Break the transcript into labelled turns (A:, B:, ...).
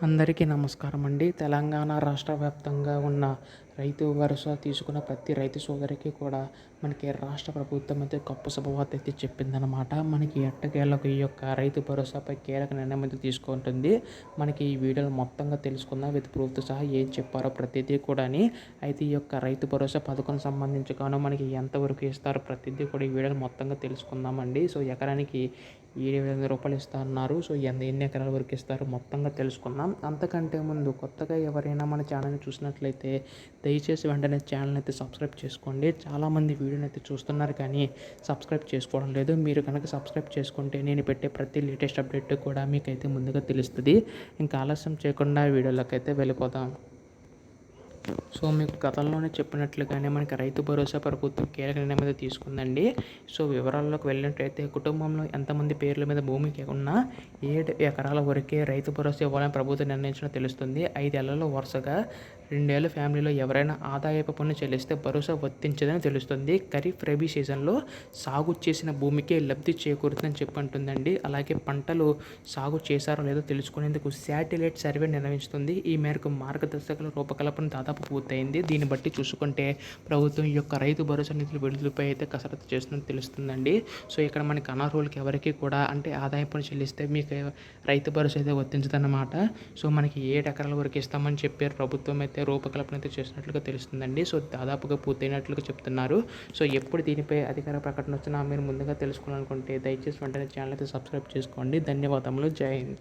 A: అందరికీ నమస్కారం అండి. తెలంగాణ రాష్ట్ర వ్యాప్తంగా ఉన్న రైతు భరోసా తీసుకున్న ప్రతి రైతు సోదరికి కూడా మనకి రాష్ట్ర ప్రభుత్వం అయితే గొప్ప శుభవార్త అయితే చెప్పిందనమాట. మనకి ఎట్టకేలకు ఈ యొక్క రైతు భరోసాపై కీలక నిర్ణయం అయితే తీసుకుంటుంది. మనకి ఈ వీడియోలో మొత్తంగా తెలుసుకుందాం విత్ ప్రూఫ్తో సహా ఏం చెప్పారో ప్రతిదీ కూడాని. అయితే ఈ యొక్క రైతు భరోసా పథకం సంబంధించి గాను మనకి ఎంతవరకు ఇస్తారో ప్రతిదీ కూడా ఈ వీడియోలో మొత్తంగా తెలుసుకుందామండి. సో ఎకరానికి 7,500 రూపాయలు ఇస్తా అన్నారు. సో ఎన్ని ఎకరాల వరకు ఇస్తారో మొత్తంగా తెలుసుకుందాం. అంతకంటే ముందు కొత్తగా ఎవరైనా మన ఛానల్ని చూసినట్లయితే దయచేసి వెంటనే ఛానల్ అయితే సబ్స్క్రైబ్ చేసుకోండి. చాలామంది వీడియోని అయితే చూస్తున్నారు కానీ సబ్స్క్రైబ్ చేసుకోవడం లేదు. మీరు కనుక సబ్స్క్రైబ్ చేసుకుంటే నేను పెట్టే ప్రతి లేటెస్ట్ అప్డేట్ కూడా మీకైతే ముందుగా తెలుస్తుంది. ఇంకా ఆలస్యం చేయకుండా వీడియోలోకి అయితే వెళ్ళిపోదాం. సో మీకు గతంలోనే చెప్పినట్లుగానే మనకి రైతు భరోసా ప్రభుత్వం కీలక నిర్ణయం మీద తీసుకుందండి. సో వివరాల్లోకి వెళ్ళినట్లయితే కుటుంబంలో ఎంతమంది పేర్ల మీద భూమికి ఉన్నా 7 ఎకరాల వరకే రైతు భరోసా ఇవ్వాలని ప్రభుత్వం నిర్ణయించడం తెలుస్తుంది. 5 ఏళ్లలో వరుసగా 2 ఏళ్ల ఫ్యామిలీలో ఎవరైనా ఆదాయపు పన్ను చెల్లిస్తే భరోసా వర్తించదని తెలుస్తుంది. ఖరీఫ్ రబీ సీజన్లో సాగు చేసిన భూమికే లబ్ధి చేకూరుతుందని చెప్పంటుందండి. అలాగే పంటలు సాగు చేశారో లేదో తెలుసుకునేందుకు శాటిలైట్ సర్వే నిర్వహిస్తుంది. ఈ మేరకు మార్గదర్శకాల రూపకల్పన దాదాపు పూర్తయింది. దీన్ని బట్టి చూసుకుంటే ప్రభుత్వం ఈ యొక్క రైతు భరోసా నిధుల విడుదలపై అయితే కసరత్తు చేస్తుందని తెలుస్తుందండి. సో ఇక్కడ మనకి అనర్హులకి ఎవరికి కూడా అంటే ఆదాయం పన్ను చెల్లిస్తే మీకు రైతు భరోసా అయితే వర్తించదన్నమాట. సో మనకి 7 ఎకరాల వరకు ఇస్తామని చెప్పారు. ప్రభుత్వం అయితే రూపకల్పన అయితే చేసినట్లుగా తెలుస్తుందండి. సో దాదాపుగా పూర్తయినట్లుగా చెప్తున్నారు. సో ఎప్పుడు దీనిపై అధికార ప్రకటన వచ్చినా మీరు ముందుగా తెలుసుకోవాలనుకుంటే దయచేసి వెంటనే ఛానల్ అయితే సబ్స్క్రైబ్ చేసుకోండి. ధన్యవాదములు. జై హింద్.